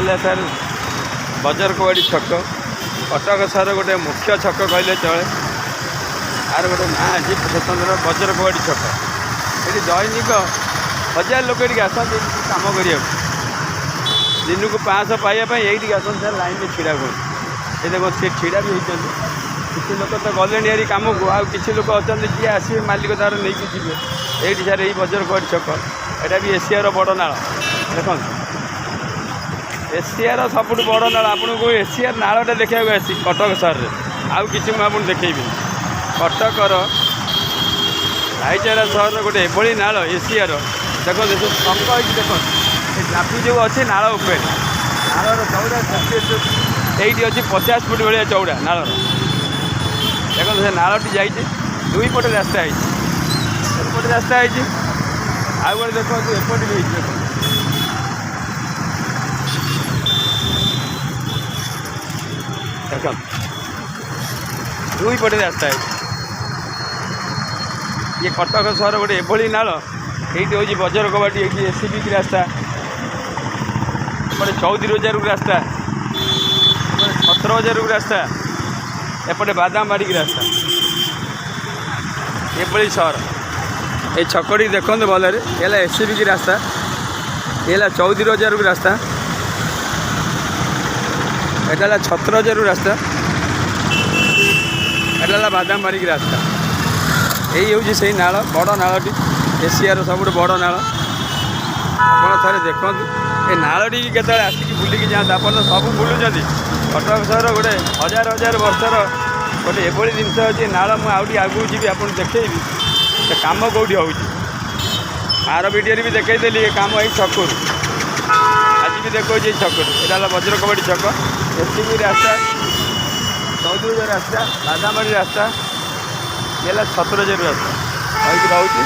है सर बजार कबाड़ी छक कटक सर गोटे मुख्य छक कहले चले यार गोटे ना आज स्वतंत्र बजार कबाड़ी छक ये दैनिक 1000 लोक ये आसते कम कर दिन को 500 पाइबा ये आसते सर लाइन में छिड़ा हुए ये देखो सी छिड़ा भी होती किसी लोग तो गले यारी कम को आ किसी लोग अच्छा जी आसवे मालिक तार नहीं जी ये सर यही बजार कबाड़ी छक यहाँ भी एशियार बड़ नाल देख एशियार सबुठ बड़ नाल आपन को एशियार नालटा देखा आसी कटक सहर में आउ कि मुझे देखेबी कटकर भाईचारा सहर गोटे एभली नाल एशियार देख छक देख ट्राफिक जो अच्छे नाल उपर नालर चौड़ा ये अच्छी 50 फुट भाया चौड़ा नालर देख से नालटी जा 2 पटे रास्ता है रास्ता है आउ गए देखो एपटे भी देख 2 पटे रास्ता है ये कटक सहर गोटे एभली नाल ये हूँ बजार कबाटी ये एससीबी की रास्ता एपटे 34,000 रास्ता एपटे 17,000 रास्ता एपटे बादामबाड़ी की रास्ता एभली सहर ये छकड़ी देखते भलरे ये एससीबी की रास्ता ये 34,000 रास्ता एटा 17,000 रास्ता एटा बादामबाड़ी की रास्ता यही हूँ से नाल बड़ नालटी एशियार सब बड़ नाल आप थे देखु ये नालटी केतले आसिक बुलिकी जाता आप सब बुलूँ कटक सहर गोटे 1000 वर्षर गोटे एभली जिनस अच्छे नाल मुझे आगू जी आप देखी तो कम कौटी हो आर वीडियो भी देखईदेली कम यही छकू आज भी देखो छकू यहाँ बजार कबाड़ी छक एससीबी रास्ता 14,000 रास्ता बादामबाड़ी रास्ता ये 17,000 रास्ता वही रोचे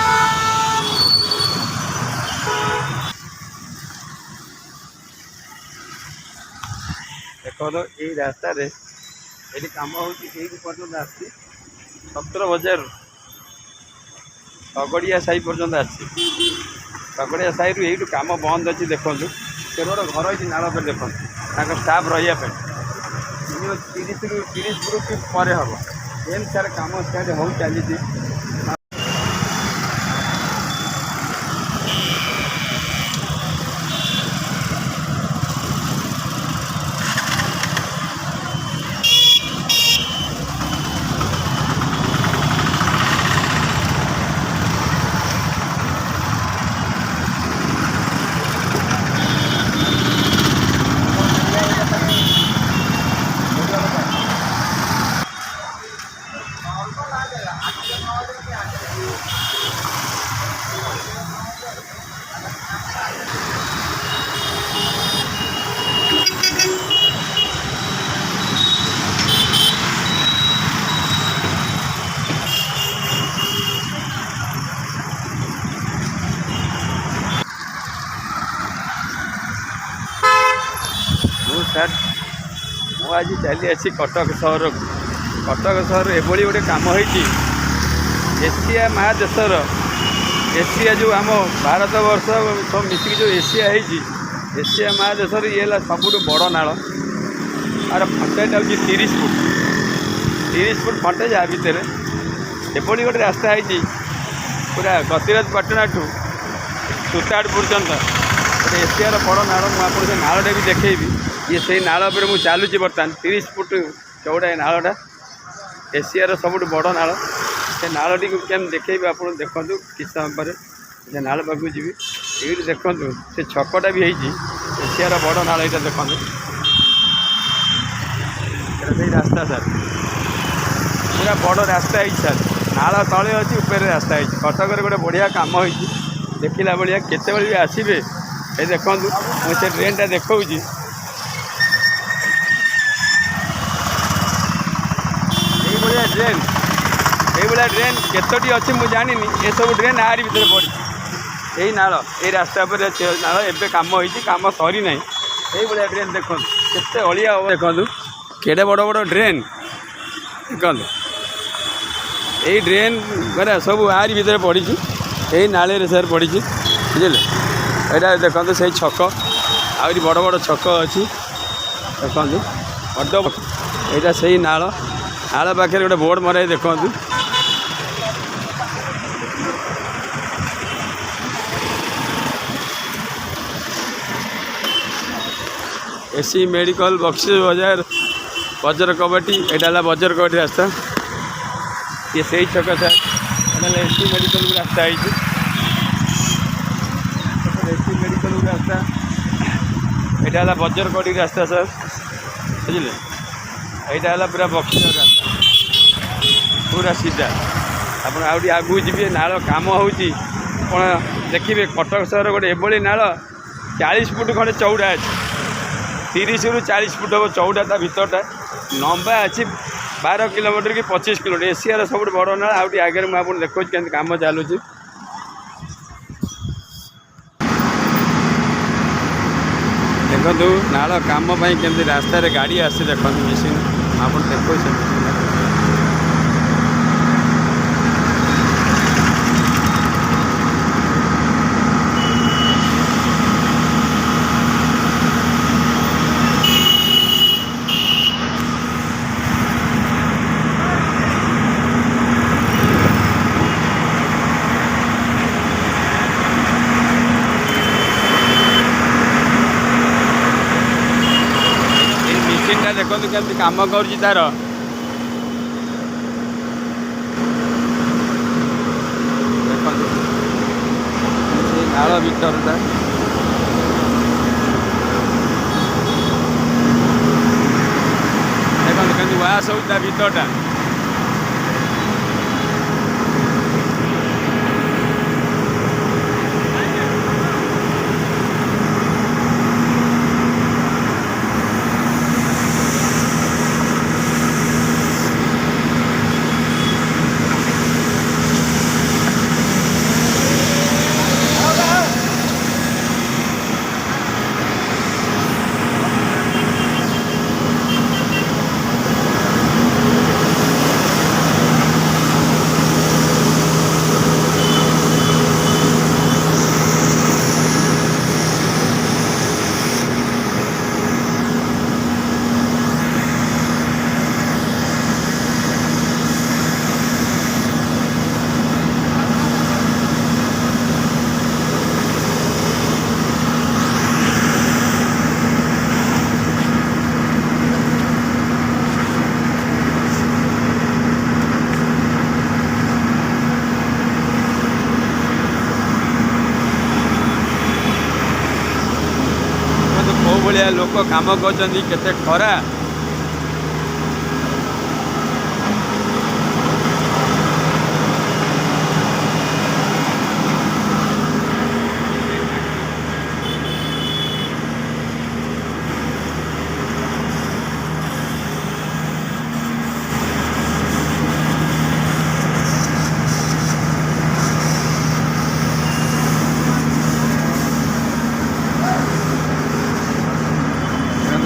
देख ये रास्ता ये कम होर्यंत आसी 17 बजार तगड़िया साई पर्यंत आसी तगड़िया साई रु यू कम बंद अच्छी देखो से गोटे घर अच्छी नाल पर देखो स्टाफ रही 30 फुट पर हम एम सार कम स्टार्ट हो चली सर मुझे चली आसी कटक सहर एभली गोटे कम हो एशिया महादेशर एशिया जो आम भारत वर्ष सब मिसिक जो एशिया एशिया महादेशर ये सबुठ बड़ नाल आर फंटेज हूँ 30 फुट फंटेज आ भितर एभली गोटे रास्ता है पूरा गतिराज पाटना ठू सुताड़ पर्यंत गोटे एशियार बड़ नाल मुझे नालटा भी देखी ये से नाल पर मुझे चलुची बर्तमान 30 फुट चौड़ा नालटा एशियार सबुठ बड़ नाल से नालटी को केम देखेबी आप देखूँ किस समय पर से नाल पाक जी ये देखूँ से छकटा भी होती एशियार बड़ नाल यहाँ देखूँ से रास्ता सर पूरा बड़ रास्ता है सर नाल तले अच्छी ऊपर रास्ता है कटक गोटे बढ़िया कम हो देखला भाया केत भी आसबे ये देखूँ मुझे ट्रेनटा देखा ट्रेन ये ट्रेन केतोटी अच्छी मुझे जानी ये सब ट्रेन आरी भर पड़ी यही नाल ये रास्ता पर नाल एवं कम हो कम सरी ना ये ट्रेन देखो केते अलिया देखो केड़े बड़ बड़ ट्रेन देखो यही ट्रेन गरा सब आरी भर पड़ी यही नाले सर पड़ी बुझे यहाँ देखो से छक आहरी बड़ बड़ छक अच्छी देखु बड़ यहाँ से ही नाल नाल पाखे गोटे बोर्ड मराई देखु एसी मेडिकल बक्सी बाजार बजर कबाटी यहाँ बजर कबाटी रास्ता ये से ही छक सर एसी मेडिकल रास्ता है एसी मेडिकल रास्ता यहाँ बजर कबाटी रास्ता सर बुझे यहाँ है पूरा बक्सी रास्ता पूरा सीधा आप आगू जी नाल कम हो देखिए कटक सहर गोटे एभली नाल 40 फुट खंडे चौड़ा अच्छी 30 रु 40 फुट हम चौड़ा ता भीतरटा लंबा अच्छी 12 किलोमीटर कि 25 किलोमीटर एशिया सब बड़ नाल आगे आगे मुझे देखो के कम चलुँ देखु नाल कम केमती रास्ता गाड़ी आसी देखो मेसीन आप देखो देखो केमती कम कर तार नाल भीतरटा देखो केमती वास होता भीतरटा भाया लोक काम कर खरा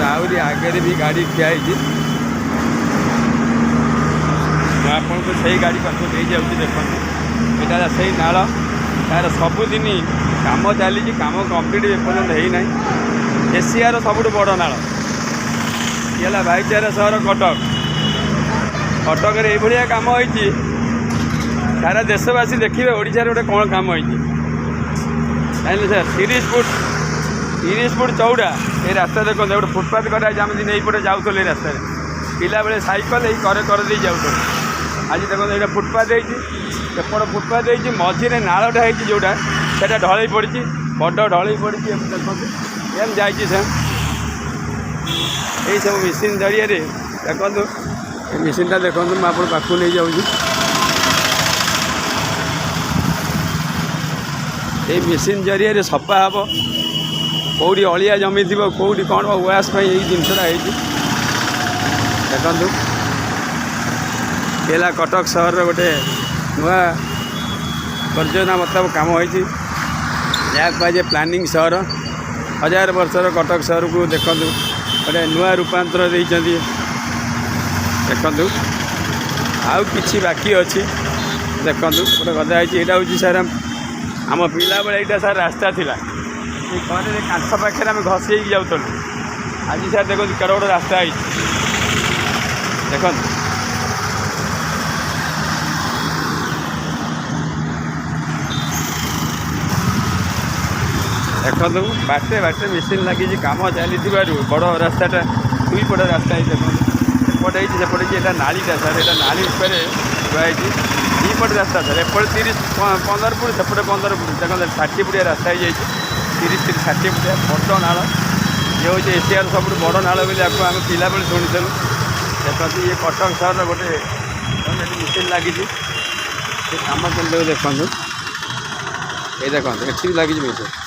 आहरी आगे भी गाड़ी ठियाई आपको से गाड़ी पास ले जाऊँगी देखो यहाँ से नाल तार सबुदिन कम चली कम कम्प्लीट एपर्तंत होना एशियार सबुठ बड़ नाल ये भाईचारा सहर कटक कटक ये कम हो सारा देशवासी देखिए ओडिशा गोटे कौन कम हो सर 30 फुट चौड़ा ये रास्ता देखो गोटे फुटपाथ कराई नहीं पटे जाऊँ रास्ता पिला बेले साइकेल ये कर दे जाऊँ आज देखो ये फुटपाथ होपट फुटपाथ हो मझे नालटा हो जोटा से ढल पड़ी बड़ ढल पड़ी देखो एम जा सब मेसीन जरिए देखो मेसीनटा देखो मुझे आप पाखु नहीं जाऊँगी ये मेसीन जरिए सफा हम कौटी अलिया जमी थी कौटी कौन वाश यही जिनसा देखु केला कटक सहर गोटे नुआ परियोजना मतलब कम होती कहुए प्लानिंग सहर 1000 वर्षर कटक सहर को देखु गोटे नुआ रूपांतर देखु आउ कि बाकी अच्छी देखु गोटे कथा यहाँ हूँ सार आम पिला बेले यहाँ सार रास्ता थिला এই ঘরের কাନ୍ଥ ପାଖରେ ଆମେ ଘଷି ହେଇକି ଯାଉଥିଲୁ। ଆଜି ସାର୍ ଦେଖନ୍ତୁ କେଡ଼େ ବଡ଼ ରାସ୍ତା ହେଇଛି ଦେଖନ୍ତୁ। ଦେଖନ୍ତୁ ବାଟେ ବାଟେ ମେସିନ୍ ଲାଗିଛି କାମ ଚାଲିଥିବାରୁ ବଡ଼ ରାସ୍ତାଟା ଦୁଇ ପଟ ରାସ୍ତା ହେଇଛି ଦେଖନ୍ତୁ। ଏପଟେ ହେଇଛି ସେପଟେ ହେଇଛି ଏଇଟା ନାଳିଟା ସାର୍ ଏଇଟା ନାଳି ଉପରେ ଥୁଆ ହେଇଛି ଦୁଇ ପଟ ରାସ୍ତା ସାର୍ ଏପଟେ 30-15 ଫୁଟ ସେପଟେ 15 ଫୁଟ ଦେଖନ୍ତୁ 60 ଫୁଟିଆ ରାସ୍ତା ହେଇଯାଇଛି 30-60 ଫୁଟିଆ ବଡ଼ ନାଳ ଇଏ ହେଉଛି ଏସିଆର ସବୁଠୁ ବଡ଼ ନାଳ ବୋଲି ଆକୁ ଆମେ ପିଲାବେଳେ ଶୁଣିଥିଲୁ। ଦେଖନ୍ତୁ ଇଏ କଟକ ସହରର ଗୋଟେ ଏଠି ମେସିନ୍ ଲାଗିଛି ସେ କାମ କେମିତି ଦେଖନ୍ତୁ। ଏଇ ଦେଖନ୍ତୁ ଏଠି ବି ଲାଗିଛି ମେସିନ୍।